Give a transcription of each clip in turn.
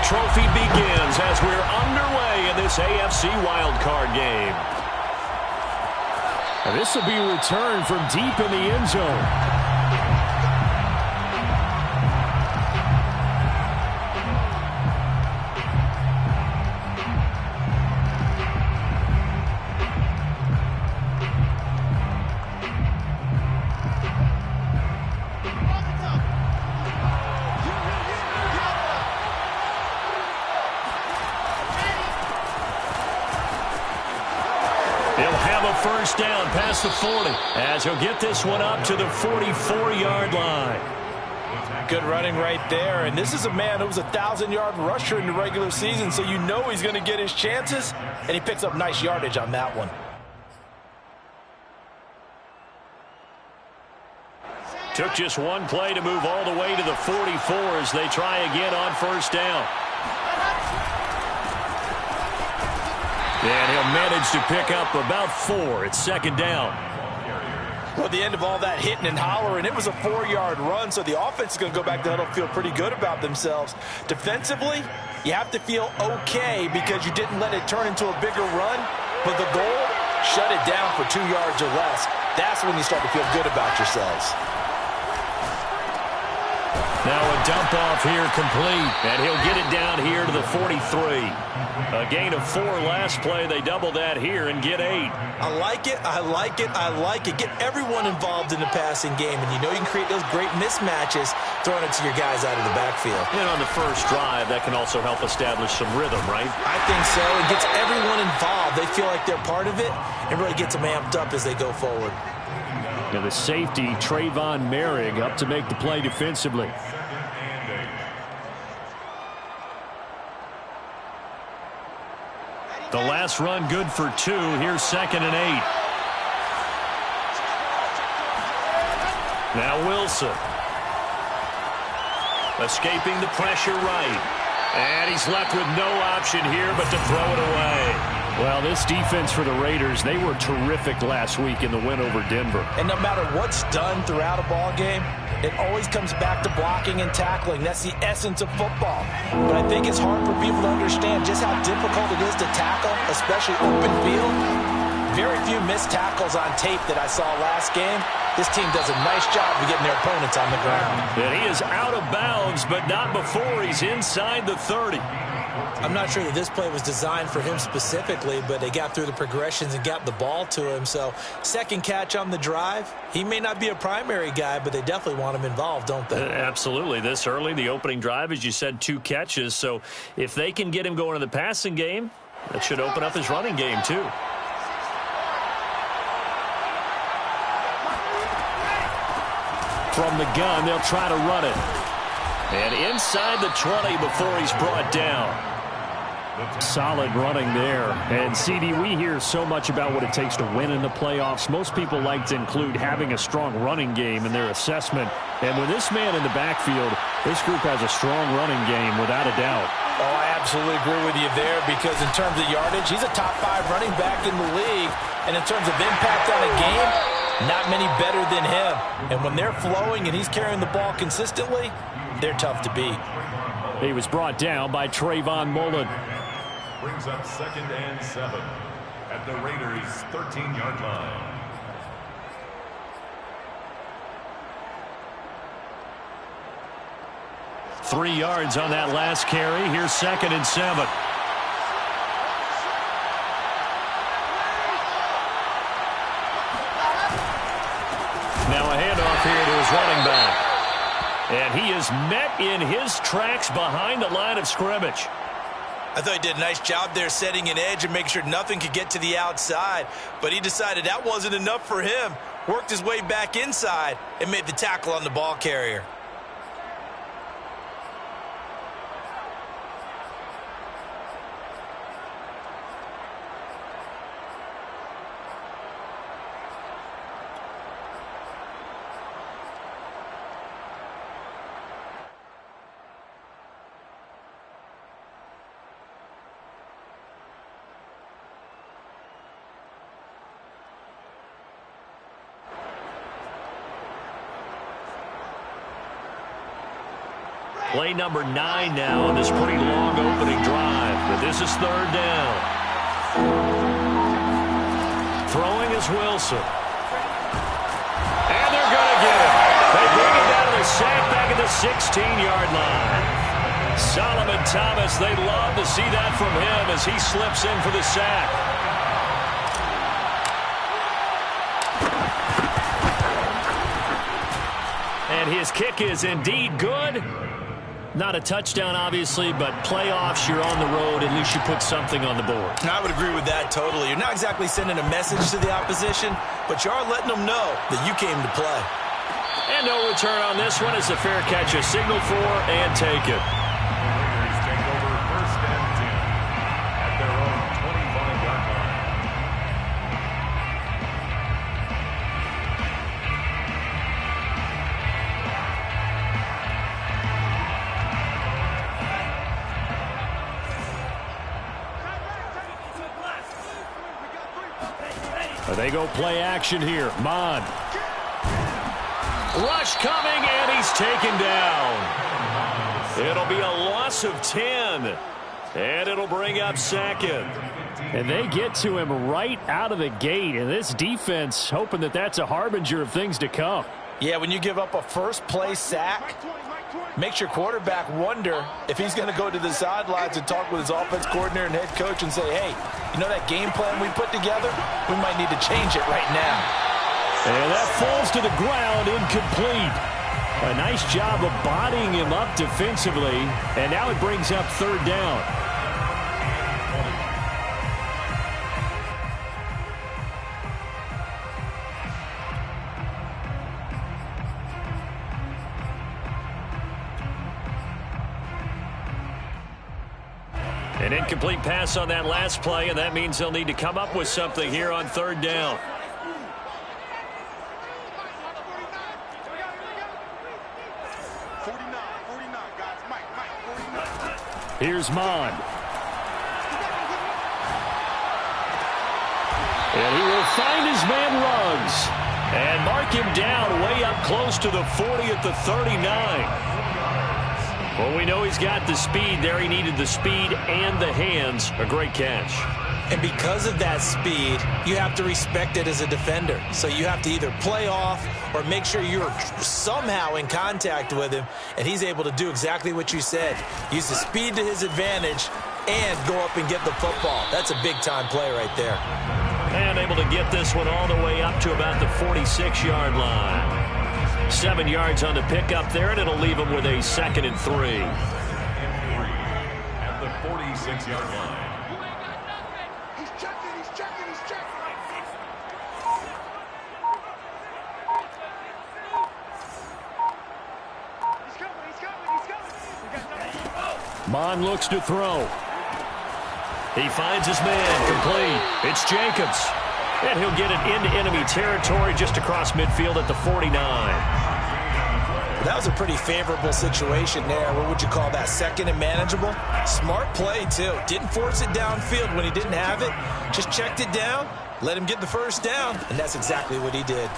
trophy begins as we're underway in this AFC wildcard game. This will be returned from deep in the end zone. First down past the 40 as he'll get this one up to the 44-yard line. Good running right there, and this is a man who was a 1,000-yard rusher in the regular season, so you know he's going to get his chances, and he picks up nice yardage on that one. Took just one play to move all the way to the 44 as they try again on first down. And he'll manage to pick up about 4. It's second down. Well, the end of all that hitting and hollering, it was a 4-yard run, so the offense is going to go back to huddle, feel pretty good about themselves. Defensively, you have to feel okay because you didn't let it turn into a bigger run, but the goal, shut it down for 2 yards or less. That's when you start to feel good about yourselves. Now a dump off here complete, and he'll get it down here to the 43. A gain of 4 last play. They double that here and get 8. I like it, I like it, I like it. Get everyone involved in the passing game, and you know you can create those great mismatches throwing it to your guys out of the backfield. And on the first drive, that can also help establish some rhythm, right? I think so. It gets everyone involved. They feel like they're part of it and really gets them amped up as they go forward. Now the safety, Trayvon Merrick, up to make the play defensively. The last run good for 2. Here's second and 8. Now Wilson. Escaping the pressure right. And he's left with no option here but to throw it away. Well, this defense for the Raiders, they were terrific last week in the win over Denver. And no matter what's done throughout a ball game, it always comes back to blocking and tackling. That's the essence of football. But I think it's hard for people to understand just how difficult it is to tackle, especially open field. Very few missed tackles on tape that I saw last game. This team does a nice job of getting their opponents on the ground. And he is out of bounds, but not before he's inside the 30. I'm not sure that this play was designed for him specifically, but they got through the progressions and got the ball to him. So second catch on the drive. He may not be a primary guy, but they definitely want him involved, don't they? Absolutely. This early, the opening drive, as you said, 2 catches. So if they can get him going in the passing game, that should open up his running game too. From the gun, they'll try to run it. And inside the 20 before he's brought down. Solid running there. And, CD, we hear so much about what it takes to win in the playoffs. Most people like to include having a strong running game in their assessment. And with this man in the backfield, this group has a strong running game without a doubt. Oh, I absolutely agree with you there because in terms of yardage, he's a top 5 running back in the league. And in terms of impact on a game, not many better than him. And when they're flowing and he's carrying the ball consistently, they're tough to beat. He was brought down by Trayvon Mullen. Brings up second and 7 at the Raiders' 13-yard line. Three yards on that last carry. Here's second and 7. Now a handoff here to his running back. And he is met in his tracks behind the line of scrimmage. I thought he did a nice job there setting an edge and making sure nothing could get to the outside. But he decided that wasn't enough for him. Worked his way back inside and made the tackle on the ball carrier. Play number 9 now on this pretty long opening drive. But this is third down. Throwing is Wilson. And they're going to get him. They bring him down to the sack back at the 16-yard line. Solomon Thomas, they love to see that from him as he slips in for the sack. And his kick is indeed good. Not a touchdown, obviously, but playoffs, you're on the road. At least you put something on the board. I would agree with that totally. You're not exactly sending a message to the opposition, but you are letting them know that you came to play. And no return on this one as a fair catch, a signal for and take it. Raiders take over first and 10 at their own 25-yard line. They go play action here. Mond. Rush coming, and he's taken down. It'll be a loss of 10, and it'll bring up second. And they get to him right out of the gate, and this defense hoping that that's a harbinger of things to come. Yeah, when you give up a first-play sack, makes your quarterback wonder if he's going to go to the sidelines and talk with his offense coordinator and head coach and say, hey, you know that game plan we put together? We might need to change it right now. And that falls to the ground, incomplete. A nice job of bodying him up defensively, and now it brings up third down. An incomplete pass on that last play, and that means they'll need to come up with something here on third down. Here's Mond. And he will find his man Ruggs. And mark him down way up close to the 40 at the 39. Well, we know he's got the speed there. He needed the speed and the hands. A great catch. And because of that speed, you have to respect it as a defender. So you have to either play off or make sure you're somehow in contact with him, and he's able to do exactly what you said. Use the speed to his advantage and go up and get the football. That's a big-time play right there. And able to get this one all the way up to about the 46-yard line. 7 yards on the pickup there, and it'll leave him with a 2nd and 3. At the 46-yard line. Mond looks to throw. He finds his man, complete. It's Jacobs. And he'll get it into enemy territory just across midfield at the 49. That was a pretty favorable situation there. What would you call that? 2nd and manageable? Smart play, too. Didn't force it downfield when he didn't have it. Just checked it down, let him get the first down, and that's exactly what he did.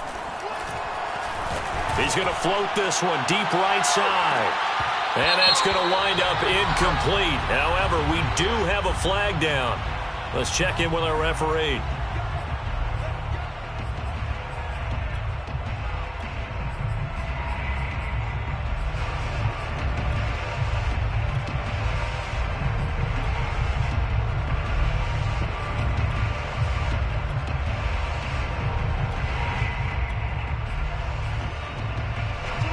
He's going to float this one deep right side. And that's going to wind up incomplete. However, we do have a flag down. Let's check in with our referee.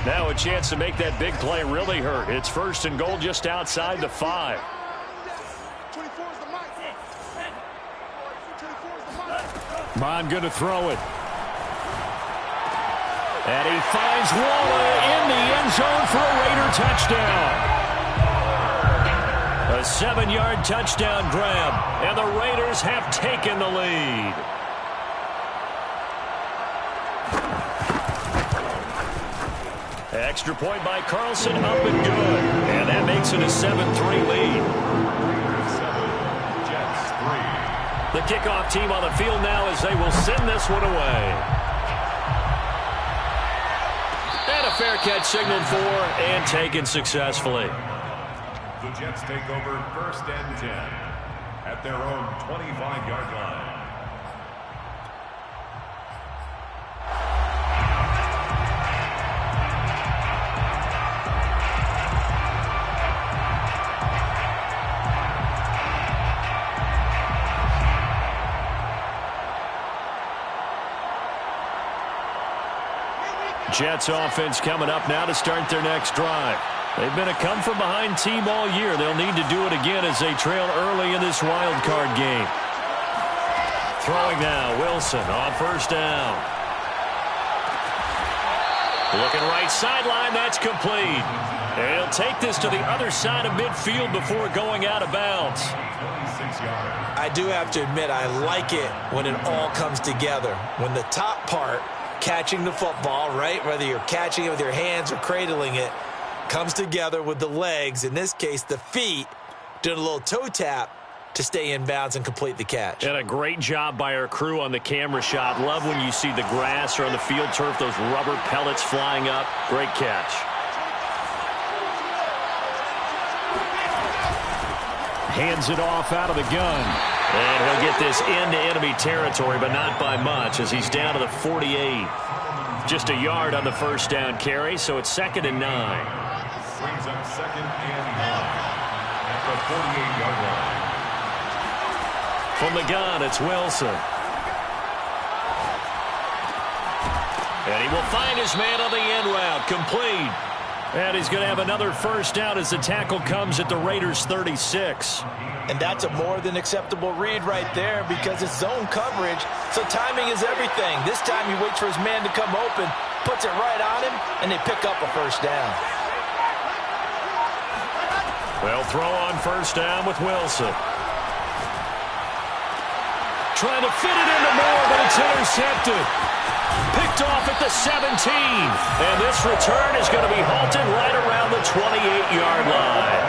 Now a chance to make that big play really hurt. It's 1st and goal just outside the 5. Mond going to throw it. And he finds Waller in the end zone for a Raider touchdown. A 7-yard touchdown grab, and the Raiders have taken the lead. Extra point by Carlson, up and good. And that makes it a 7-3 lead. Jets 3. The kickoff team on the field now as they will send this one away. And a fair catch signaled for and taken successfully. The Jets take over 1st and 10 at their own 25-yard line. Jets offense coming up now to start their next drive. They've been a come-from-behind team all year. They'll need to do it again as they trail early in this wild card game. Throwing now, Wilson on 1st down. Looking right sideline, that's complete. And he'll take this to the other side of midfield before going out of bounds. I do have to admit, I like it when it all comes together. When the top part, catching the football, right, whether you're catching it with your hands or cradling it, comes together with the legs, in this case the feet, doing a little toe tap to stay in bounds and complete the catch. And a great job by our crew on the camera shot. Love when you see the grass or on the field turf, those rubber pellets flying up. Great catch. Hands it off out of the gun. And he'll get this into enemy territory, but not by much as he's down to the 48. Just a yard on the 1st down carry, so it's 2nd and 9. Brings up 2nd and 9 at the 48-yard line. From the gun, it's Wilson. And he will find his man on the end route, complete. And he's going to have another 1st down as the tackle comes at the Raiders' 36. And that's a more than acceptable read right there because it's zone coverage, so timing is everything. This time he waits for his man to come open, puts it right on him, and they pick up a 1st down. They'll throw on 1st down with Wilson. Trying to fit it into Moore, but it's intercepted. Picked off at the 17. And this return is going to be halted right around the 28-yard line.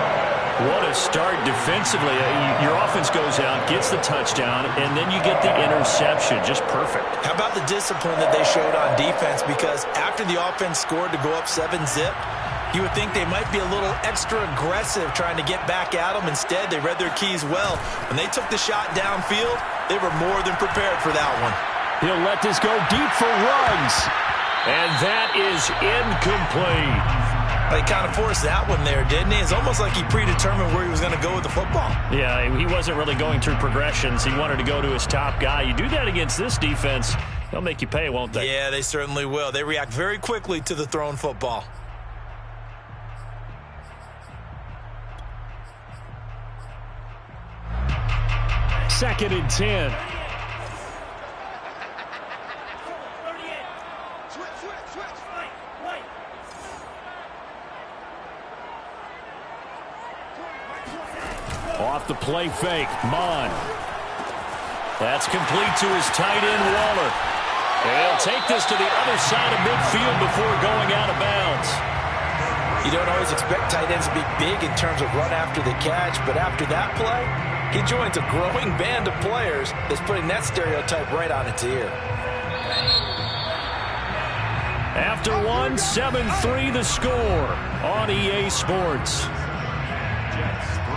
What a start defensively. Your offense goes out, gets the touchdown, and then you get the interception. Just perfect. How about the discipline that they showed on defense? Because after the offense scored to go up 7-zip, you would think they might be a little extra aggressive trying to get back at them. Instead, they read their keys well. When they took the shot downfield, they were more than prepared for that one. He'll let this go deep for runs. And that is incomplete. He kind of forced that one there, didn't he? It's almost like he predetermined where he was going to go with the football. Yeah, he wasn't really going through progressions. He wanted to go to his top guy. You do that against this defense, they'll make you pay, won't they? Yeah, they certainly will. They react very quickly to the thrown football. Second and 10. Off the play fake, Mon. That's complete to his tight end, Waller. And he'll take this to the other side of midfield before going out of bounds. You don't always expect tight ends to be big in terms of run after the catch, but after that play, he joins a growing band of players that's putting that stereotype right on its ear. After one, 7-3 the score on EA Sports. Jets 3.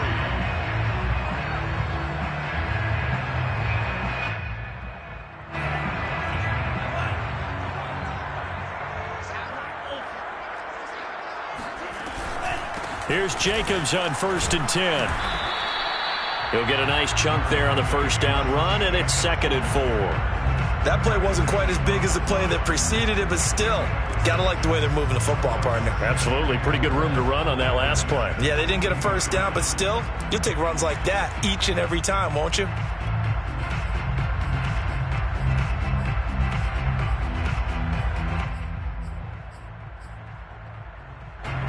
Here's Jacobs on 1st and 10. He'll get a nice chunk there on the 1st down run, and it's 2nd and 4. That play wasn't quite as big as the play that preceded it, but still, gotta like the way they're moving the football, partner. Absolutely. Pretty good room to run on that last play. Yeah, they didn't get a 1st down, but still, you'll take runs like that each and every time, won't you?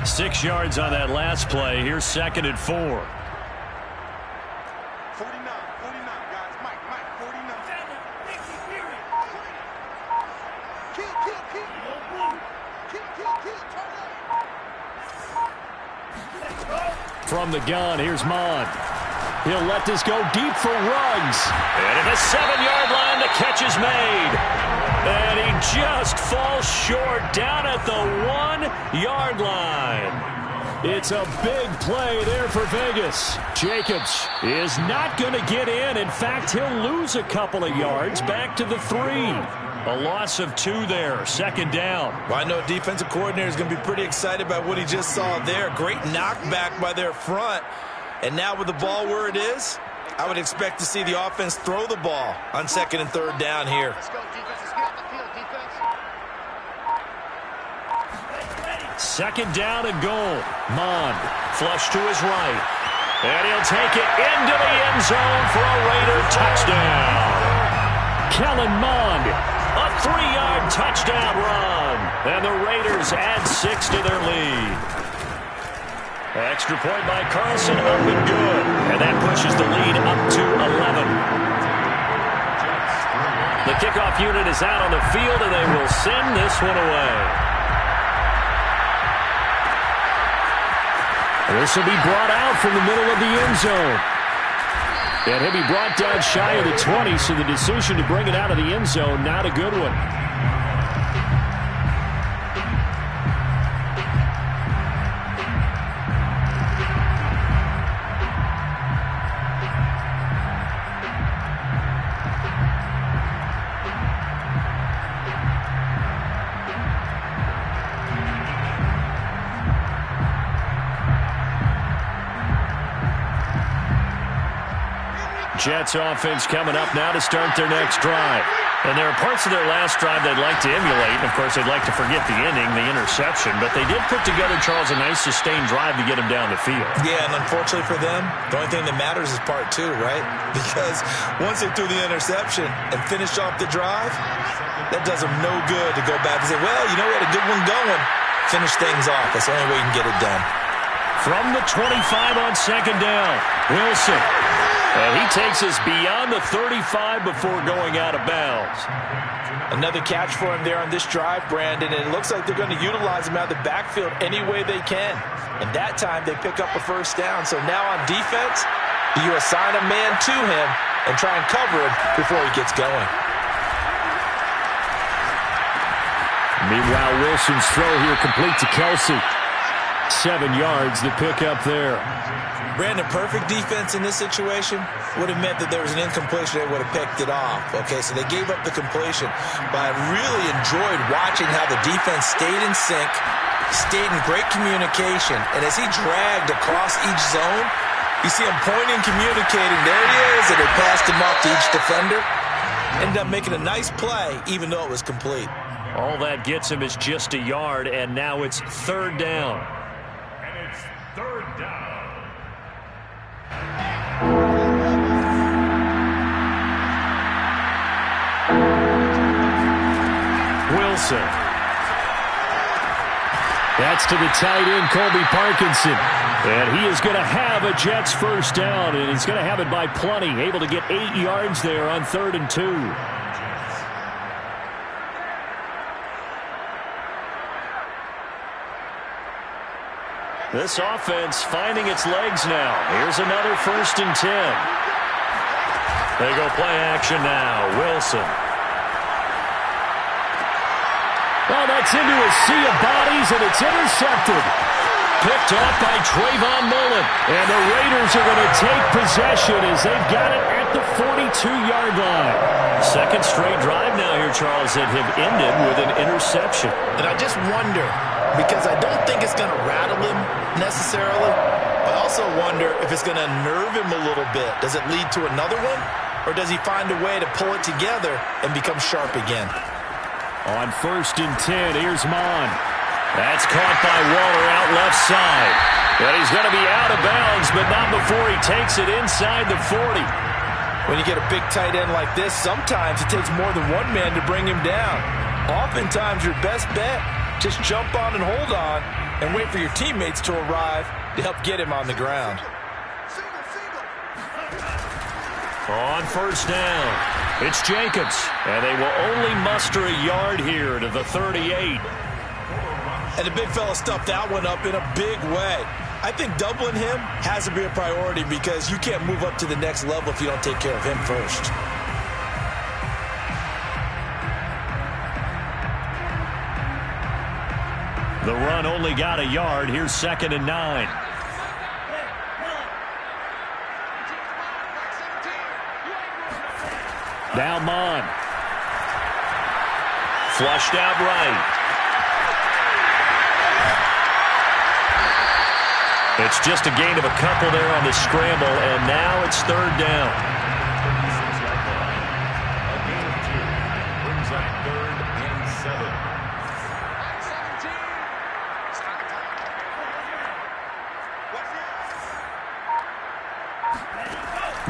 Six yards on that last play. Here's 2nd and 4. 49, guys. Mike, 49. From the gun, here's Mon. He'll let this go deep for Ruggs. And at the 7-yard line, the catch is made. And he just falls short down at the 1-yard line. It's a big play there for Vegas. Jacobs is not going to get in. In fact, he'll lose a couple of yards back to the 3. A loss of 2 there, 2nd down. Well, I know defensive coordinator is going to be pretty excited about what he just saw there. Great knockback by their front. And now with the ball where it is, I would expect to see the offense throw the ball on 2nd and 3rd down here. Let's go, defense. Let's get off the field, defense. 2nd down and goal. Mond. Flush to his right. And he'll take it into the end zone for a Raider touchdown. Kellen Mond. A 3-yard touchdown run. And the Raiders add 6 to their lead. Extra point by Carlson, up and good. And that pushes the lead up to 11. The kickoff unit is out on the field, and they will send this one away. This will be brought out from the middle of the end zone. And he'll be brought down shy of the 20, so the decision to bring it out of the end zone, not a good one. Jets offense coming up now to start their next drive. And there are parts of their last drive they'd like to emulate. And, of course, they'd like to forget the ending, the interception. But they did put together, Charles, a nice sustained drive to get them down the field. Yeah, and unfortunately for them, the only thing that matters is part 2, right? Because once they threw the interception and finished off the drive, that does them no good to go back and say, well, you know, we had a good one going. Finish things off. That's the only way you can get it done. From the 25 on 2nd down, Wilson. And he takes us beyond the 35 before going out of bounds. Another catch for him there on this drive, Brandon, and it looks like they're going to utilize him out of the backfield any way they can. And that time they pick up a 1st down. So now on defense, do you assign a man to him and try and cover him before he gets going? Meanwhile, Wilson's throw here complete to Kelsey. 7 yards, the pickup there. Brandon, perfect defense in this situation would have meant that there was an incompletion. They would have picked it off. Okay, so they gave up the completion. But I really enjoyed watching how the defense stayed in sync, stayed in great communication. And as he dragged across each zone, you see him pointing, communicating. There he is, and they passed him off to each defender. Ended up making a nice play, even though it was complete. All that gets him is just a yard, and now it's 3rd down. And it's 3rd down. Wilson. That's to the tight end, Colby Parkinson. And he is going to have a Jets 1st down, and he's going to have it by plenty. Able to get 8 yards there on 3rd and 2. This offense finding its legs now. Here's another 1st and 10. They go play action now. Wilson. Well, that's into a sea of bodies, and it's intercepted. Picked off by Trayvon Mullen. And the Raiders are going to take possession as they've got it at the 42-yard line. 2nd straight drive now here, Charles, that have ended with an interception. And I just wonder, because I don't think it's going to rattle him necessarily. I also wonder if it's going to nerve him a little bit. Does it lead to another one? Or does he find a way to pull it together and become sharp again? On 1st and 10, here's Mond. That's caught by Waller out left side. And he's going to be out of bounds, but not before he takes it inside the 40. When you get a big tight end like this, sometimes it takes more than one man to bring him down. Oftentimes, your best bet, just jump on and hold on and wait for your teammates to arrive to help get him on the ground. On 1st down, it's Jacobs. And they will only muster a yard here to the 38. And the big fella stuffed that one up in a big way. I think doubling him has to be a priority because you can't move up to the next level if you don't take care of him first. The run only got a yard. Here's 2nd and 9. Now Mond. Flushed out right. It's just a gain of a couple there on the scramble, and now it's 3rd down. A gain of 2 brings up 3rd and 7.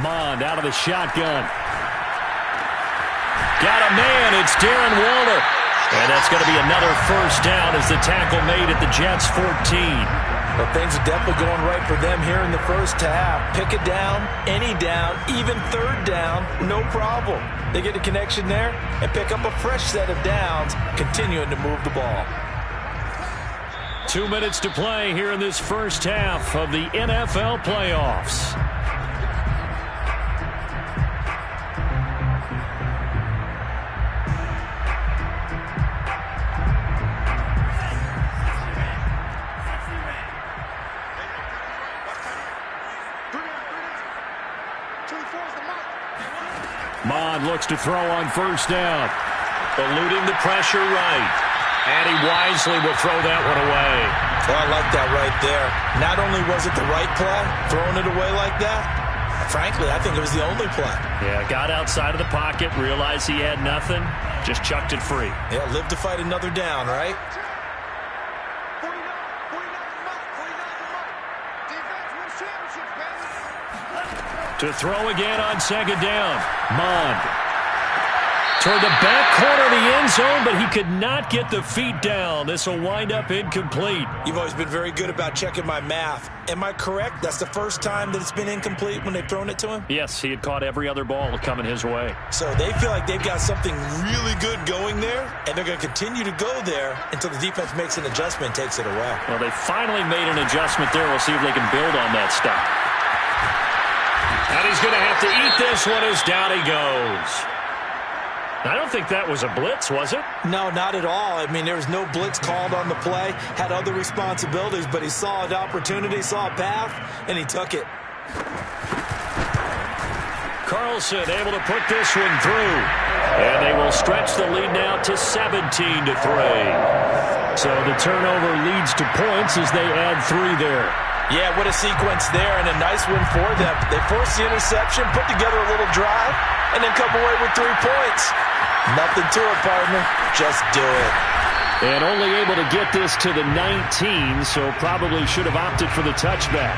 Mond out of the shotgun. Got a man. It's Darren Waller. And that's going to be another 1st down as the tackle made at the Jets' 14. Well, things are definitely going right for them here in the first half. Pick a down, any down, even 3rd down, no problem. They get a connection there and pick up a fresh set of downs, continuing to move the ball. 2 minutes to play here in this first half of the NFL playoffs. Mond looks to throw on 1st down. Eluding the pressure right. And he wisely will throw that one away. Well, I like that right there. Not only was it the right play, throwing it away like that, frankly, I think it was the only play. Yeah, got outside of the pocket, realized he had nothing, just chucked it free. Yeah, live to fight another down, right? To throw again on 2nd down. Mond. Toward the back corner of the end zone, but he could not get the feet down. This will wind up incomplete. You've always been very good about checking my math. Am I correct? That's the first time that it's been incomplete when they've thrown it to him? Yes, he had caught every other ball coming his way. So they feel like they've got something really good going there, and they're going to continue to go there until the defense makes an adjustment and takes it away. Well, they finally made an adjustment there. We'll see if they can build on that stuff. And he's going to have to eat this one as down he goes. I don't think that was a blitz, was it? No, not at all. I mean, there was no blitz called on the play. Had other responsibilities, but he saw an opportunity, saw a path, and he took it. Carlson able to put this one through. And they will stretch the lead now to 17-3. So the turnover leads to points as they add 3 there. Yeah, what a sequence there, and a nice one for them. They forced the interception, put together a little drive, and then come away with 3 points. Nothing to it, partner. Just do it. And only able to get this to the 19, so probably should have opted for the touchback.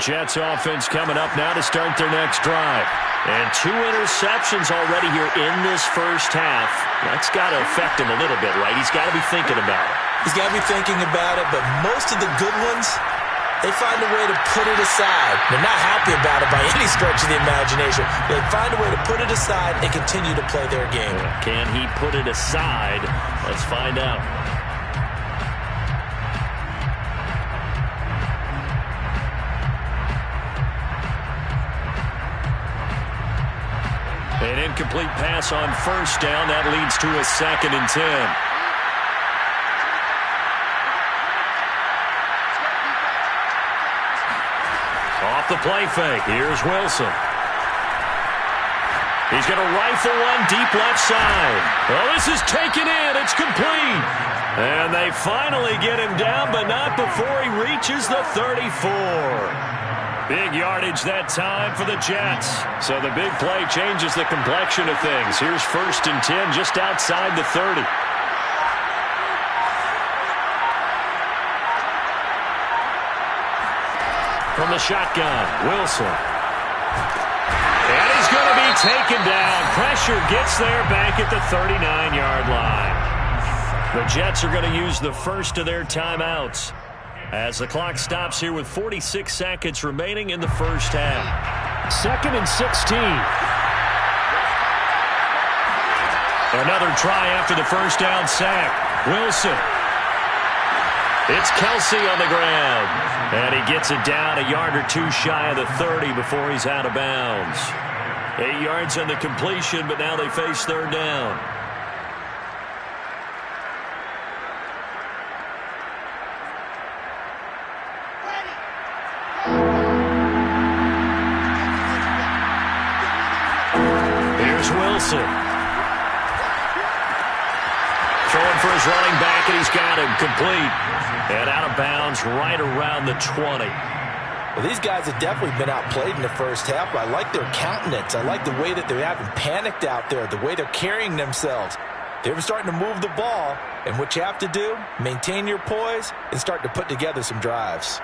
Jets offense coming up now to start their next drive. And 2 interceptions already here in this first half. That's got to affect him a little bit, right? He's got to be thinking about it. He's got to be thinking about it, but most of the good ones, they find a way to put it aside. They're not happy about it by any stretch of the imagination. They find a way to put it aside and continue to play their game. Can he put it aside? Let's find out. An incomplete pass on 1st down. That leads to a 2nd and 10. Off the play fake. Here's Wilson. He's going to rifle one deep left side. Well, this is taken in. It's complete. And they finally get him down, but not before he reaches the 34. Big yardage that time for the Jets. So the big play changes the complexion of things. Here's 1st and 10 just outside the 30. From the shotgun, Wilson. And he's going to be taken down. Pressure gets there back at the 39-yard line. The Jets are going to use the first of their timeouts as the clock stops here with 46 seconds remaining in the first half. 2nd and 16. Another try after the first down sack. Wilson. It's Kelsey on the ground. And he gets it down a yard or two shy of the 30 before he's out of bounds. 8 yards on the completion, but now they face third down. Here's Wilson. Throwing for his running back, and he's got him complete. And out of bounds right around the 20. Well, these guys have definitely been outplayed in the first half, but I like their countenance. I like the way that they haven't panicked out there, the way they're carrying themselves. They're starting to move the ball, and what you have to do, maintain your poise and start to put together some drives.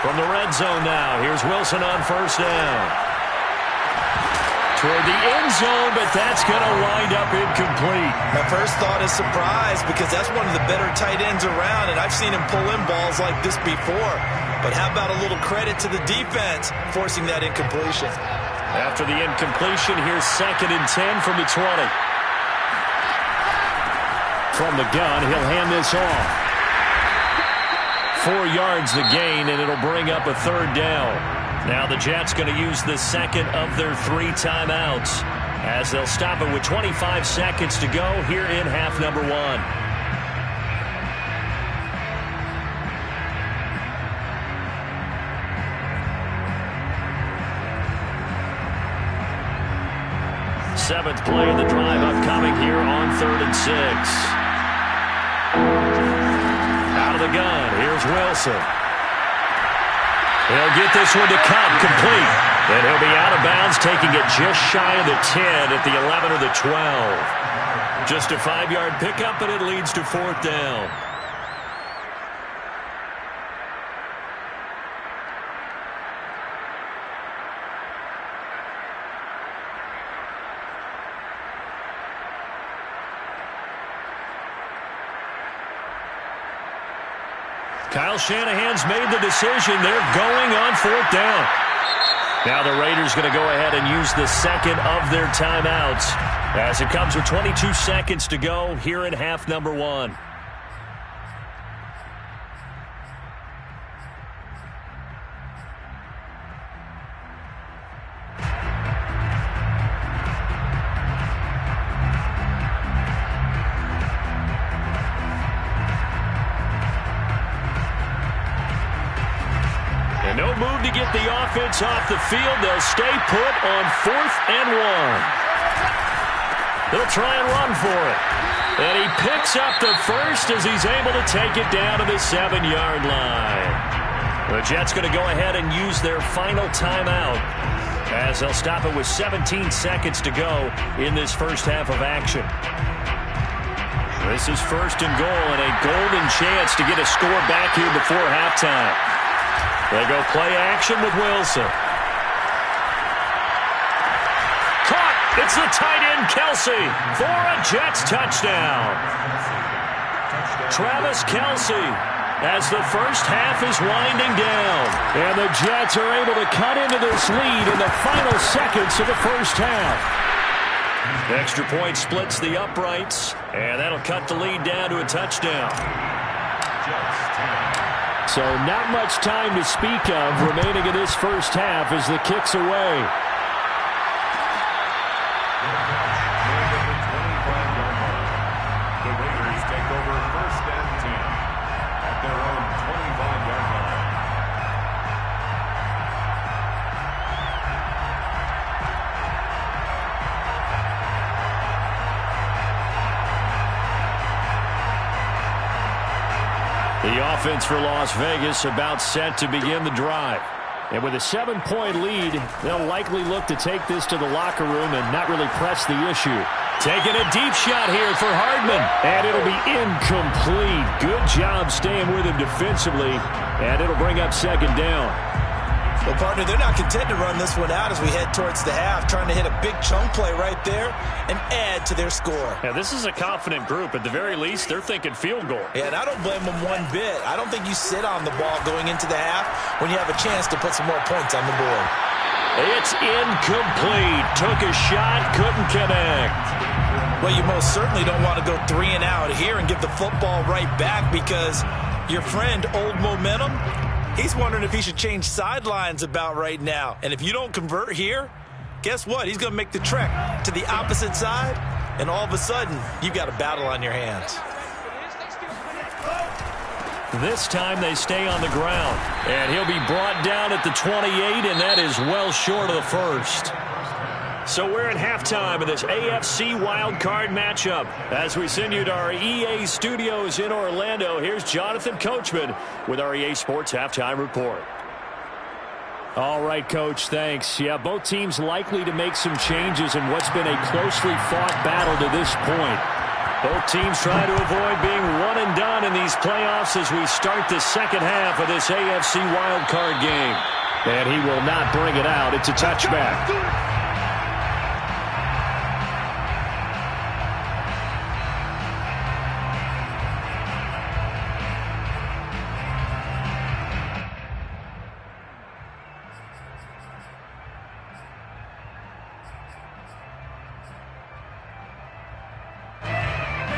From the red zone now, here's Wilson on first down. Toward the end zone, but that's going to wind up incomplete. My first thought is surprise because that's one of the better tight ends around, and I've seen him pull in balls like this before. But how about a little credit to the defense forcing that incompletion? After the incompletion, here's 2nd and 10 from the 20. From the gun, he'll hand this off. 4 yards the gain, and it'll bring up a third down. Now the Jets going to use the second of their 3 timeouts as they'll stop it with 25 seconds to go here in half number 1. Seventh play of the drive upcoming here on 3rd and 6. The gun. Here's Wilson. He'll get this one to Cobb complete. And he'll be out of bounds, taking it just shy of the 10 at the 11 or the 12. Just a 5-yard pickup, and it leads to 4th down. Kyle Shanahan's made the decision. They're going on 4th down. Now the Raiders going to go ahead and use the second of their timeouts as it comes with 22 seconds to go here in half number 1. No move to get the offense off the field. They'll stay put on 4th and 1. They'll try and run for it. And he picks up the first as he's able to take it down to the 7-yard line. The Jets going to go ahead and use their final timeout as they'll stop it with 17 seconds to go in this first half of action. This is 1st and goal and a golden chance to get a score back here before halftime. They go play action with Wilson. Caught! It's the tight end, Kelsey, for a Jets touchdown. Travis Kelsey, as the first half is winding down. And the Jets are able to cut into this lead in the final seconds of the first half. The extra point splits the uprights, and that'll cut the lead down to a touchdown. So not much time to speak of remaining in this first half as the kick's away. The Raiders take over 1st and 10 at their own 25-yard line. The offense for Las Vegas about set to begin the drive. And with a 7-point lead, they'll likely look to take this to the locker room and not really press the issue. Taking a deep shot here for Hardman. And it'll be incomplete. Good job staying with him defensively. And it'll bring up second down. Well, partner, they're not content to run this one out as we head towards the half, trying to hit a big chunk play right there and add to their score. Yeah, this is a confident group. At the very least, they're thinking field goal. Yeah, and I don't blame them one bit. I don't think you sit on the ball going into the half when you have a chance to put some more points on the board. It's incomplete. Took a shot, couldn't connect. Well, you most certainly don't want to go 3 and out here and give the football right back because your friend, Old Momentum, he's wondering if he should change sidelines about right now. And if you don't convert here, guess what? He's going to make the trek to the opposite side, and all of a sudden, you've got a battle on your hands. This time they stay on the ground. And he'll be brought down at the 28, and that is well short of the first. So we're at halftime of this AFC wildcard matchup. As we send you to our EA studios in Orlando, here's Jonathan Coachman with our EA Sports Halftime Report. All right, Coach, thanks. Yeah, both teams likely to make some changes in what's been a closely fought battle to this point. Both teams try to avoid being one and done in these playoffs as we start the second half of this AFC wildcard game. And he will not bring it out. It's a touchback.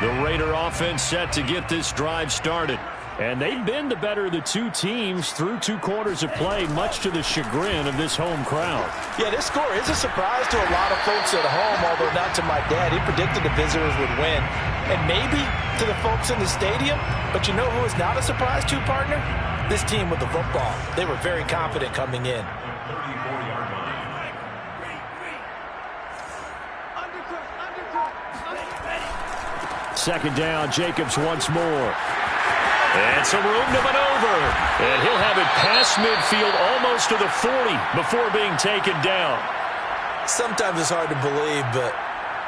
The Raider offense set to get this drive started. And they've been the better of the two teams through 2 quarters of play, much to the chagrin of this home crowd. Yeah, this score is a surprise to a lot of folks at home, although not to my dad. He predicted the visitors would win. And maybe to the folks in the stadium. But you know who is not a surprise to, partner? This team with the football. They were very confident coming in. Second down, Jacobs once more. And some room to maneuver. And he'll have it past midfield almost to the 40 before being taken down. Sometimes it's hard to believe, but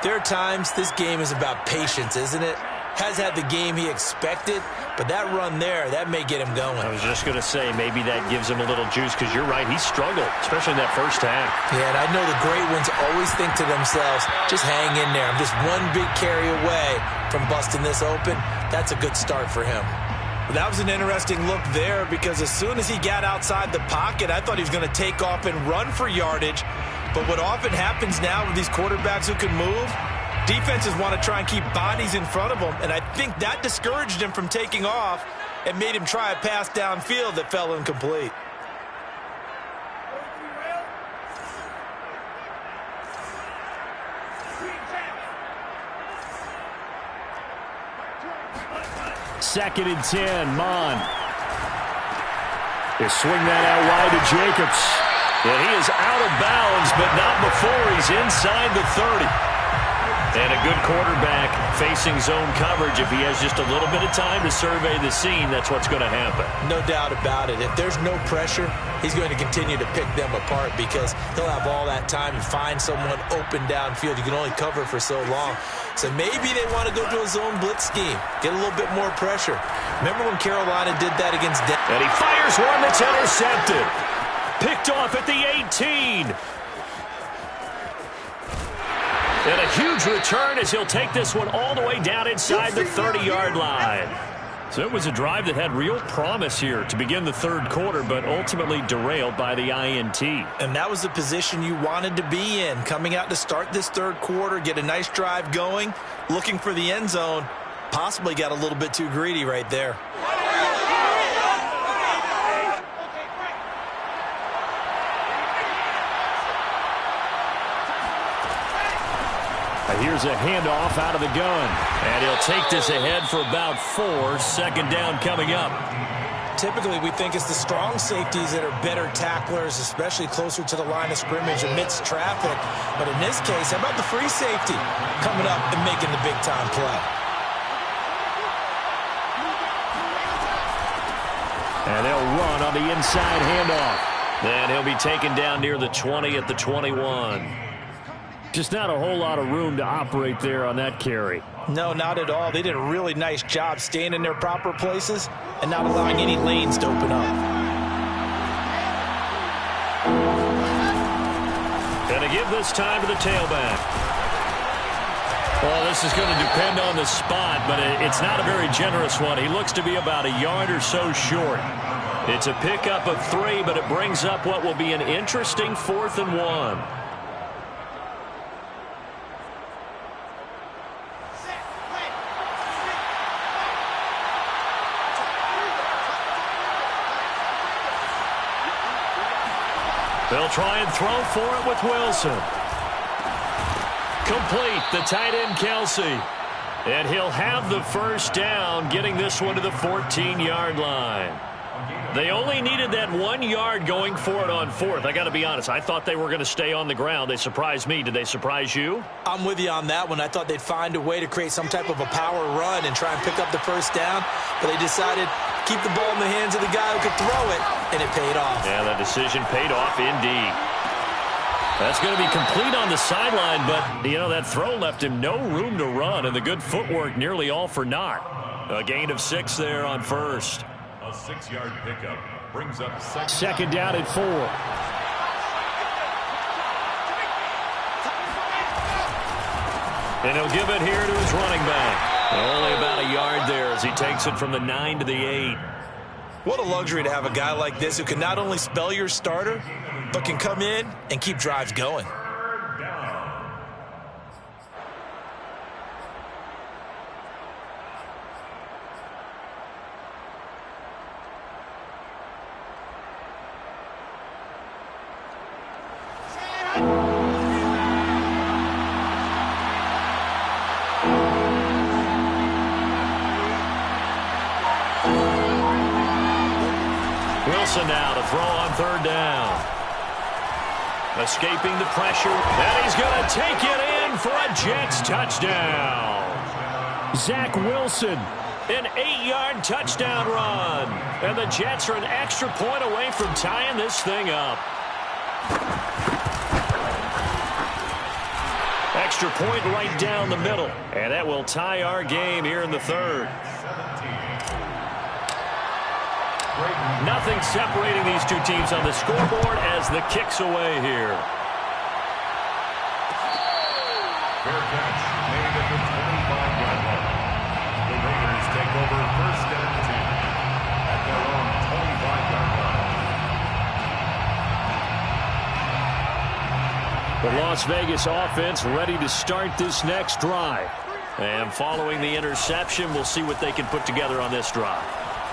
there are times this game is about patience, isn't it? Has had the game he expected, but that run there, that may get him going. I was just going to say, maybe that gives him a little juice because you're right, he struggled, especially in that first half. Yeah, and I know the great ones always think to themselves, just hang in there. I'm just one big carry away from busting this open. That's a good start for him. Well, that was an interesting look there because as soon as he got outside the pocket, I thought he was going to take off and run for yardage. But what often happens now with these quarterbacks who can move, defenses want to try and keep bodies in front of them, and I think that discouraged him from taking off and made him try a pass downfield that fell incomplete. Second and 10, Mon. They swing that out wide to Jacobs. And he is out of bounds, but not before he's inside the 30. And a good quarterback facing zone coverage. If he has just a little bit of time to survey the scene, that's what's going to happen. No doubt about it. If there's no pressure, he's going to continue to pick them apart because he'll have all that time to find someone open downfield. You can only cover for so long. So maybe they want to go to a zone blitz scheme, get a little bit more pressure. Remember when Carolina did that against Denver? And he fires one that's intercepted. Picked off at the 18. And a huge return as he'll take this one all the way down inside the 30-yard line. So it was a drive that had real promise here to begin the third quarter, but ultimately derailed by the INT. And that was the position you wanted to be in, coming out to start this third quarter, get a nice drive going, looking for the end zone. Possibly got a little bit too greedy right there. Here's a handoff out of the gun. And he'll take this ahead for about 4. Second down coming up. Typically, we think it's the strong safeties that are better tacklers, especially closer to the line of scrimmage amidst traffic. But in this case, how about the free safety coming up and making the big-time play? And they'll run on the inside handoff. And he'll be taken down near the 20 at the 21. Just not a whole lot of room to operate there on that carry. No, not at all. They did a really nice job staying in their proper places and not allowing any lanes to open up. Going to give this time to the tailback. Well, this is going to depend on the spot, but it's not a very generous one. He looks to be about a yard or so short. It's a pickup of 3, but it brings up what will be an interesting 4th and 1. They'll try and throw for it with Wilson. Complete, the tight end Kelsey. And he'll have the first down, getting this one to the 14-yard line. They only needed that 1 yard going for it on 4th. I got to be honest, I thought they were going to stay on the ground. They surprised me. Did they surprise you? I'm with you on that one. I thought they'd find a way to create some type of a power run and try and pick up the first down, but they decided to keep the ball in the hands of the guy who could throw it, and it paid off. Yeah, that decision paid off indeed. That's going to be complete on the sideline, but, you know, that throw left him no room to run, and the good footwork nearly all for naught. A gain of 6 there on first. A 6-yard pickup brings up second down at 4. And he'll give it here to his running back. Only about a yard there as he takes it from the 9 to the 8. What a luxury to have a guy like this who can not only spell your starter, but can come in and keep drives going. Wilson now to throw on 3rd down. Escaping the pressure, and he's going to take it in for a Jets touchdown. Zach Wilson. An 8-yard touchdown run. And the Jets are an extra point away from tying this thing up. Extra point right down the middle. And that will tie our game here in the 3rd. Nothing separating these two teams on the scoreboard as the kick's away here. Fair catch made at the 25-yard line. The Raiders take over 1st and 10 at their own 25-yard line. The Las Vegas offense ready to start this next drive. And following the interception, we'll see what they can put together on this drive.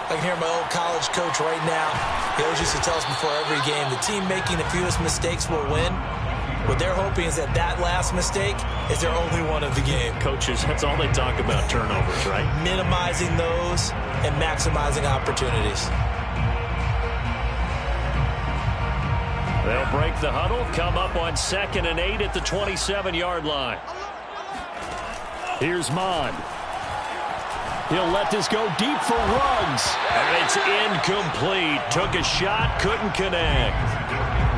I can hear my old college coach right now. He always used to tell us before every game, the team making the fewest mistakes will win. What they're hoping is that that last mistake is their only one of the game. Coaches, that's all they talk about, turnovers, right? Minimizing those and maximizing opportunities. They'll break the huddle, come up on 2nd and 8 at the 27-yard line. Here's Mond. He'll let this go deep for Ruggs. And it's incomplete. Took a shot, couldn't connect.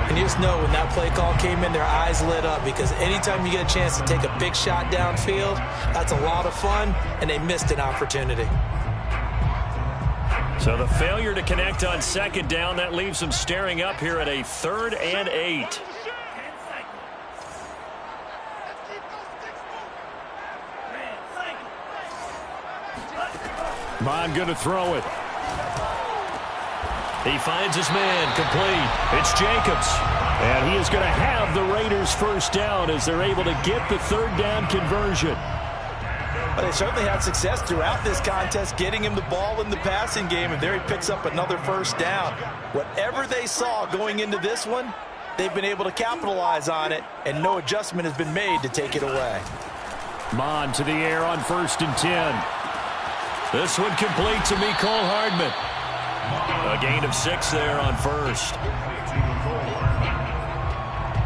And you just know when that play call came in, their eyes lit up, because anytime you get a chance to take a big shot downfield, that's a lot of fun, and they missed an opportunity. So the failure to connect on 2nd down, that leaves them staring up here at a 3rd and 8. Mond going to throw it. He finds his man, complete. It's Jacobs. And he is going to have the Raiders first down as they're able to get the 3rd down conversion. But they certainly had success throughout this contest getting him the ball in the passing game, and there he picks up another first down. Whatever they saw going into this one, they've been able to capitalize on it, and no adjustment has been made to take it away. Mond to the air on 1st and 10. This one complete to Mecole Hardman. A gain of 6 there on 1st.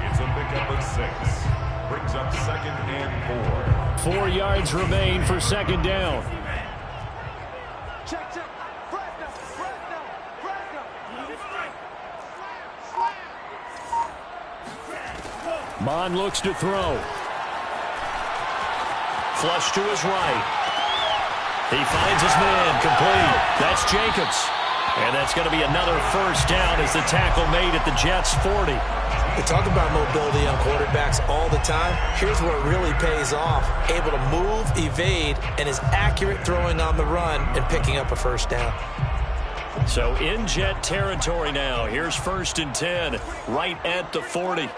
It's a pickup of 6. Brings up 2nd and 4. 4 yards remain for 2nd down. Check. Mond looks to throw. Flush to his right. He finds his man complete. That's Jacobs. And that's going to be another first down as the tackle made at the Jets' 40. We talk about mobility on quarterbacks all the time. Here's where it really pays off. Able to move, evade, and is accurate throwing on the run and picking up a first down. So in Jet territory now. Here's 1st and 10 right at the 40.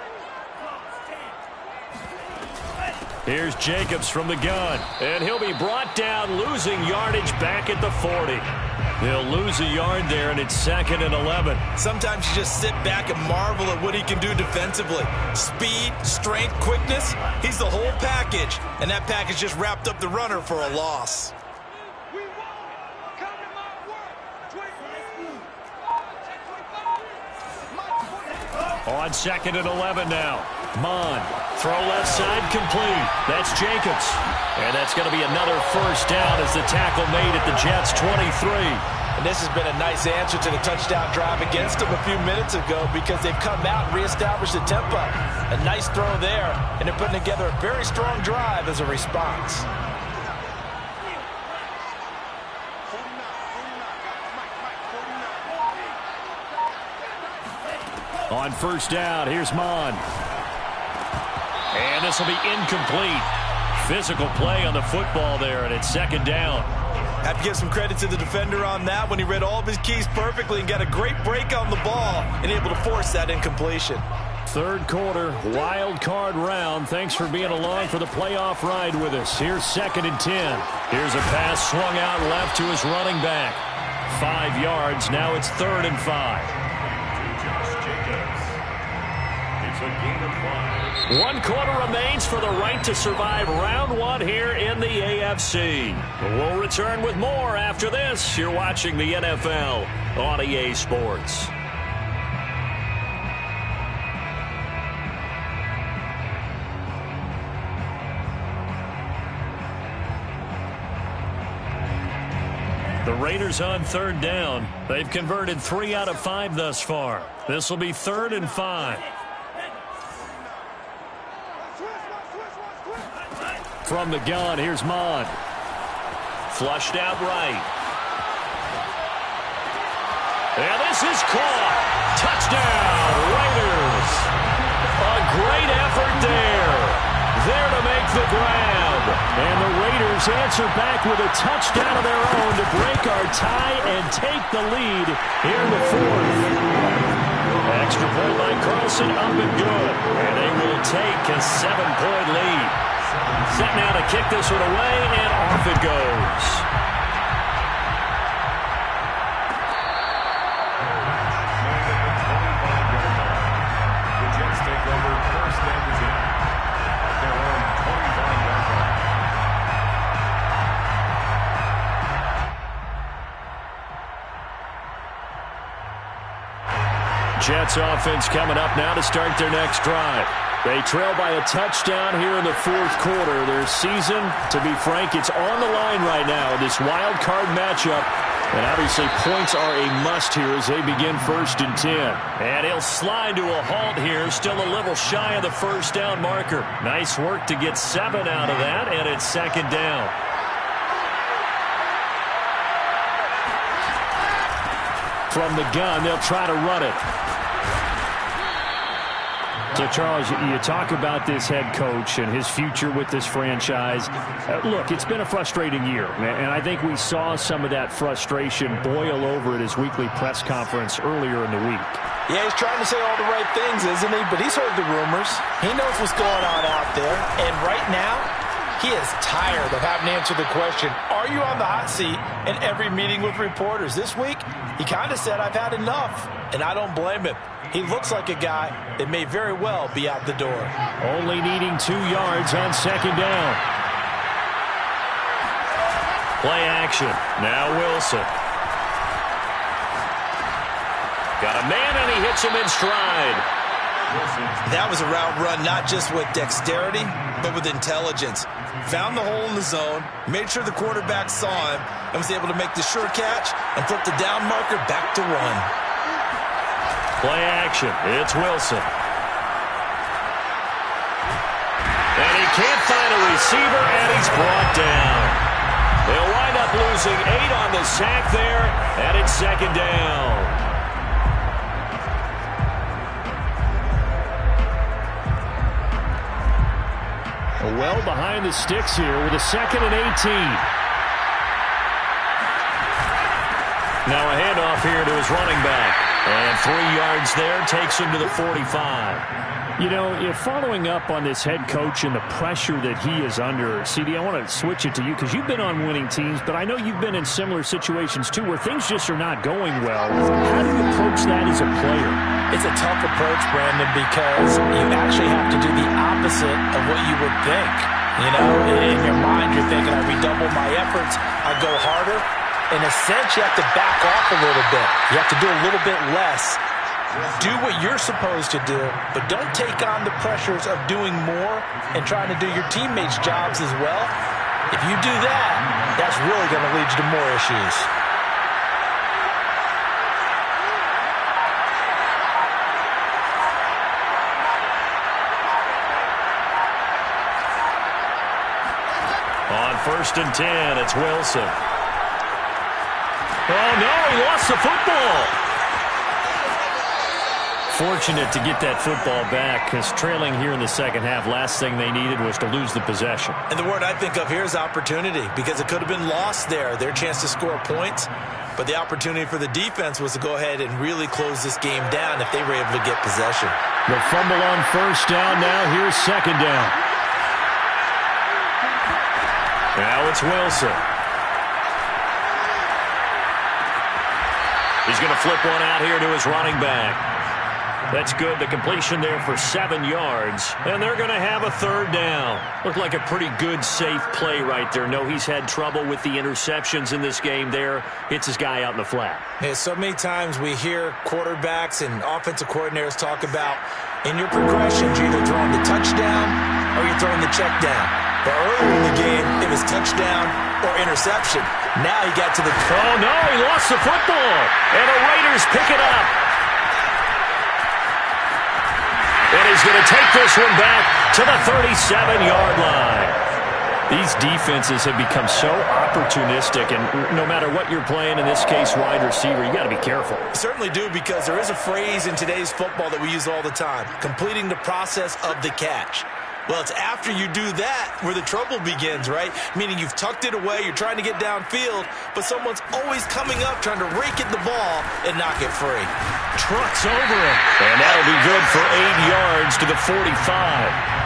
Here's Jacobs from the gun. And he'll be brought down, losing yardage back at the 40. He'll lose a yard there, and it's 2nd and 11. Sometimes you just sit back and marvel at what he can do defensively. Speed, strength, quickness. He's the whole package. And that package just wrapped up the runner for a loss. On 2nd and 11 now. Mond, throw left side complete. That's Jacobs. And that's going to be another first down as the tackle made at the Jets' 23. And this has been a nice answer to the touchdown drive against them a few minutes ago because they've come out and reestablished the tempo. A nice throw there, and they're putting together a very strong drive as a response. On 1st down, here's Mond. And this will be incomplete. Physical play on the football there, and it's 2nd down. Have to give some credit to the defender on that when he read all of his keys perfectly and got a great break on the ball and able to force that incompletion. 3rd quarter, wild card round. Thanks for being along for the playoff ride with us. Here's 2nd and 10. Here's a pass swung out left to his running back. 5 yards. Now it's 3rd and 5. It's a gain of 5. 1 quarter remains for the right to survive round 1 here in the AFC. We'll return with more after this. You're watching the NFL on EA Sports. The Raiders on 3rd down. They've converted 3 out of 5 thus far. This will be 3rd and 5. From the gun, here's Mond. Flushed out right. And this is caught. Touchdown, Raiders. A great effort there. There to make the grab. And the Raiders answer back with a touchdown of their own to break our tie and take the lead here in the 4th. Extra point by Carlson, up and good. And they will take a 7-point lead. Set now to kick this one away, and off it goes. The Jets take over 1st and 10 at their own 25-yard line. Jets offense coming up now to start their next drive. They trail by a touchdown here in the 4th quarter. Their season, to be frank, it's on the line right now in this wild card matchup. And obviously points are a must here as they begin 1st and 10. And he'll slide to a halt here, still a little shy of the first down marker. Nice work to get 7 out of that, and it's 2nd down. From the gun, they'll try to run it. So, Charles, you talk about this head coach and his future with this franchise. Look, it's been a frustrating year, and I think we saw some of that frustration boil over at his weekly press conference earlier in the week. Yeah, he's trying to say all the right things, isn't he? But he's heard the rumors. He knows what's going on out there. And right now, he is tired of having to answer the question, are you on the hot seat in every meeting with reporters? This week, he kind of said, I've had enough, and I don't blame him. He looks like a guy that may very well be out the door. Only needing 2 yards on 2nd down. Play action. Now Wilson. Got a man, and he hits him in stride. That was a route run not just with dexterity, but with intelligence. Found the hole in the zone, made sure the quarterback saw him, and was able to make the sure catch and flip the down marker back to 1. Play action. It's Wilson. a receiver, and he's brought down. They'll wind up losing 8 on the sack there, and it's second down. Well behind the sticks here with a 2nd and 18. Now a handoff here to his running back. And 3 yards there takes him to the 45. You know, if following up on this head coach and the pressure that he is under, CD, I want to switch it to you because you've been on winning teams, but I know you've been in similar situations too where things just are not going well. How do you approach that as a player? It's a tough approach, Brandon, because you actually have to do the opposite of what you would think. You know, in your mind, you're thinking, I redouble my efforts, I go harder. In a sense, you have to back off a little bit. You have to do a little bit less. Do what you're supposed to do, but don't take on the pressures of doing more and trying to do your teammates' jobs as well. If you do that, that's really going to lead you to more issues. On 1st and 10, it's Wilson. Oh, no, he lost the football. Fortunate to get that football back because trailing here in the second half, last thing they needed was to lose the possession. And the word I think of here is opportunity because it could have been lost there, their chance to score points. But the opportunity for the defense was to go ahead and really close this game down if they were able to get possession. The fumble on 1st down. Now here's 2nd down. Now it's Wilson. He's going to flip one out here to his running back. That's good. The completion there for 7 yards. And they're going to have a 3rd down. Looked like a pretty good, safe play right there. No, he's had trouble with the interceptions in this game there. Hits his guy out in the flat. Yeah, so many times we hear quarterbacks and offensive coordinators talk about in your progressions, you're either throwing the touchdown or you're throwing the check down. But earlier in the game, it was touchdown or interception. Now he got to the... Oh, no, he lost the football. And the Raiders pick it up. And he's going to take this one back to the 37-yard line. These defenses have become so opportunistic, and no matter what you're playing, in this case, wide receiver, you got to be careful. You certainly do, because there is a phrase in today's football that we use all the time, completing the process of the catch. Well, it's after you do that where the trouble begins, right? Meaning you've tucked it away, you're trying to get downfield, but someone's always coming up trying to rake at the ball and knock it free. Trucks over him. And that'll be good for 8 yards to the 45.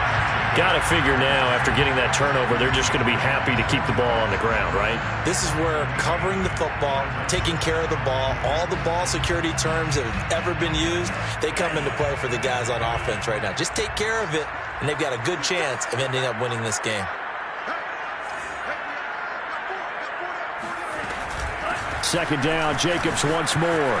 Got to figure now, after getting that turnover, they're just going to be happy to keep the ball on the ground, right? This is where covering the football, taking care of the ball, all the ball security terms that have ever been used, they come into play for the guys on offense right now. Just take care of it, and they've got a good chance of ending up winning this game. Second down, Jacobs once more.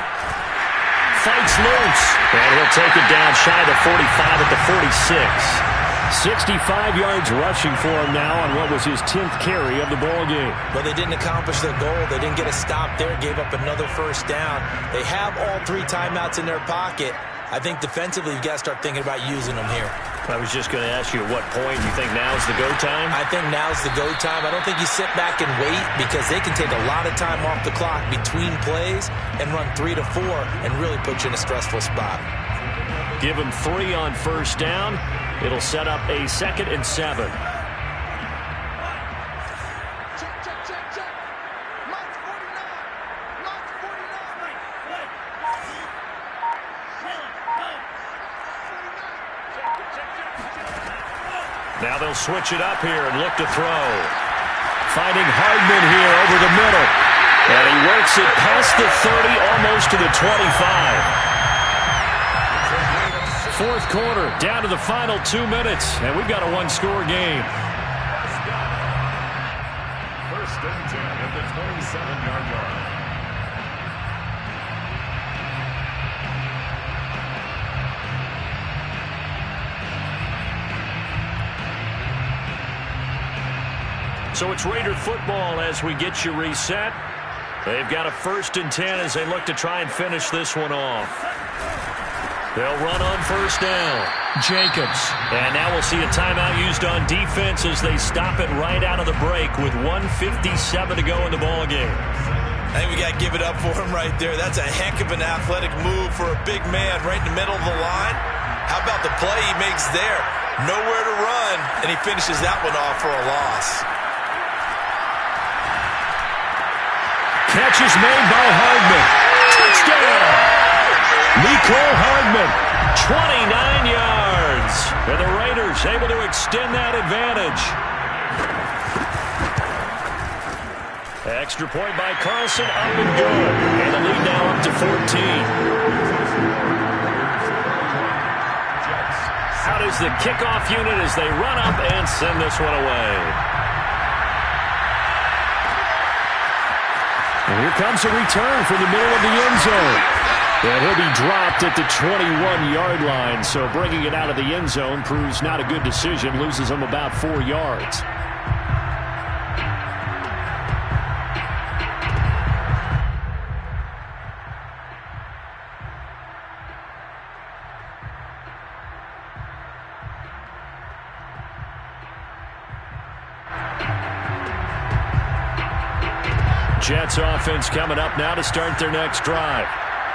Fights loose. And he'll take it down shy of the 45 at the 46. 65 yards rushing for him now on what was his 10th carry of the ball game. But they didn't accomplish their goal. They didn't get a stop there, gave up another 1st down. They have all 3 timeouts in their pocket. I think defensively you've got to start thinking about using them here. I was just going to ask you at what point you think now's the go time? I think now's the go time. I don't think you sit back and wait, because they can take a lot of time off the clock between plays and run 3 to 4 and really put you in a stressful spot. Give him 3 on 1st down. It'll set up a 2nd and 7. Now they'll switch it up here and look to throw. Finding Hardman here over the middle. And he works it past the 30, almost to the 25. 4th quarter, down to the final 2 minutes, and we've got a 1-score game. 1st and 10 at the 27-yard line. So it's Raider football as we get you reset. They've got a 1st and 10 as they look to try and finish this one off. They'll run on 1st down. Jacobs. And now we'll see a timeout used on defense as they stop it right out of the break with 1:57 to go in the ball game. I think we got to give it up for him right there. That's a heck of an athletic move for a big man right in the middle of the line. How about the play he makes there? Nowhere to run, and he finishes that one off for a loss. Catch is made by Hardman. Touchdown! Mecole Hardman, 29 yards. And the Raiders able to extend that advantage. Extra point by Carlson, up and good. And the lead now up to 14. Out is the kickoff unit as they run up and send this one away. And here comes a return from the middle of the end zone. And he'll be dropped at the 21-yard line. So bringing it out of the end zone proves not a good decision. Loses him about 4 yards. Jets offense coming up now to start their next drive.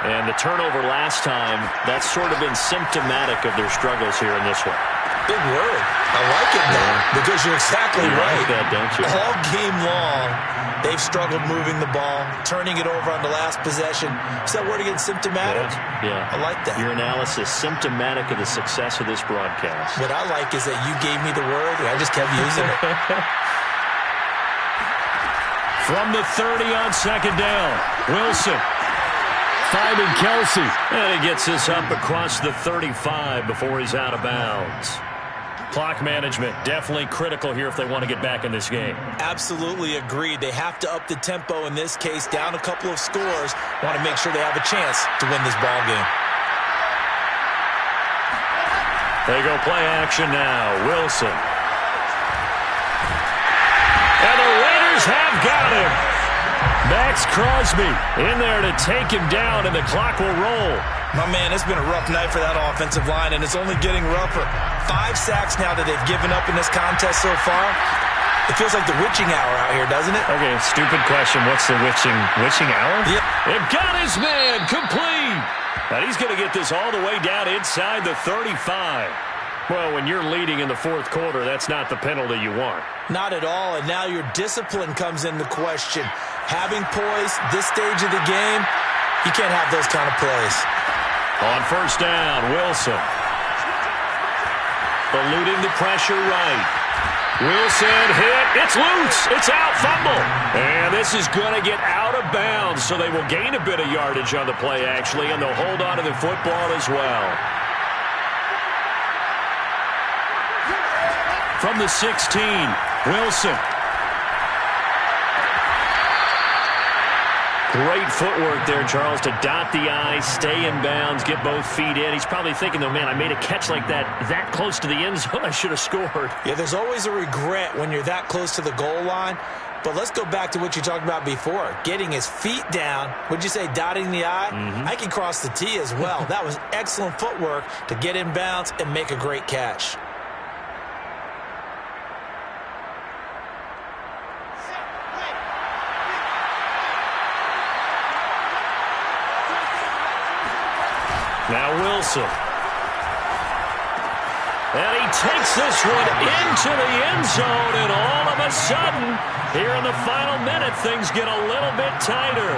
And the turnover last time, that's sort of been symptomatic of their struggles here in this one. Big word. I like it now because you're exactly right. Like that, don't you? All game long, they've struggled moving the ball, turning it over on the last possession. Is that word again, symptomatic? Yeah. I like that. Your analysis, symptomatic of the success of this broadcast. What I like is that you gave me the word, and I just kept using it. From the 30 on second down, Wilson finding Kelsey. And he gets this up across the 35 before he's out of bounds. Clock management definitely critical here if they want to get back in this game. Absolutely agreed. They have to up the tempo in this case, down a couple of scores. Want to make sure they have a chance to win this ball game. They go play action now. Wilson. And the Raiders have got him. Max Crosby in there to take him down, and the clock will roll. My man, it's been a rough night for that offensive line, and it's only getting rougher. 5 sacks now that they've given up in this contest so far. It feels like the witching hour out here, doesn't it? Okay, stupid question. What's the witching hour? Yep. They've got his man complete. And he's going to get this all the way down inside the 35. Well, when you're leading in the fourth quarter, that's not the penalty you want. Not at all, and now your discipline comes into question. Having poise this stage of the game, you can't have those kind of plays. On first down, Wilson. Eluding the pressure right. Wilson hit. It's loose. It's out. Fumble. And this is going to get out of bounds, so they will gain a bit of yardage on the play, actually, and they'll hold on to the football as well. From the 16, Wilson. Great footwork there, Charles, to dot the I, stay in bounds, get both feet in. He's probably thinking, though, man, I made a catch like that close to the end zone. I should have scored. Yeah, there's always a regret when you're that close to the goal line. But let's go back to what you talked about before, getting his feet down. Would you say dotting the I? I can cross the T as well. That was excellent footwork to get in bounds and make a great catch. Now Wilson. And he takes this one into the end zone, and all of a sudden, here in the final minute, things get a little bit tighter.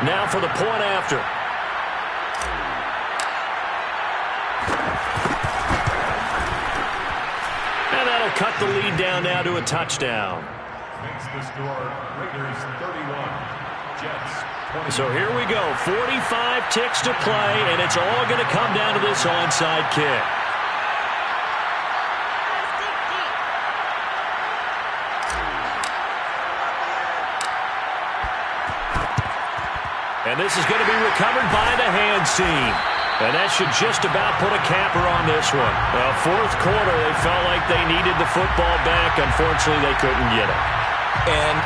Now for the point after. And that'll cut the lead down now to a touchdown. Makes the score Raiders 31, Jets 20. So here we go, 45 ticks to play, and it's all going to come down to this onside kick. And this is going to be recovered by the hands team. And that should just about put a capper on this one. Fourth quarter, they felt like they needed the football back. Unfortunately, they couldn't get it. And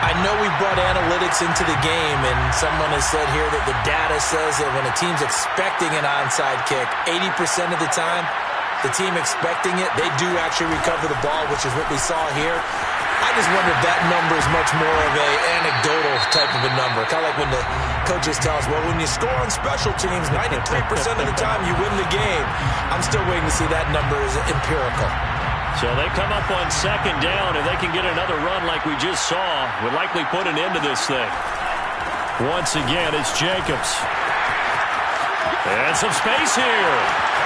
I know we brought analytics into the game, and someone has said here that the data says that when a team's expecting an onside kick, 80% of the time, the team expecting it, they do actually recover the ball, which is what we saw here. I just wonder if that number is much more of an anecdotal type of a number. Kind of like when the coaches tell us, well, when you score on special teams, 93% of the time you win the game. I'm still waiting to see that number is empirical. So they come up on second down. If they can get another run like we just saw, would likely put an end to this thing. Once again, it's Jacobs. And some space here.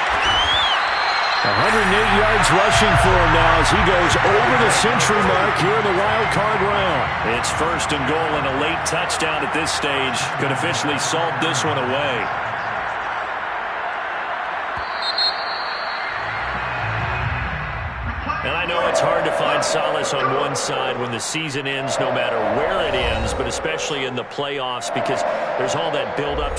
108 yards rushing for him now as he goes over the century mark here in the wild card round. It's first and goal and a late touchdown at this stage could officially solve this one away. And I know it's hard to find solace on one side when the season ends, no matter where it ends, but especially in the playoffs, because there's all that build up to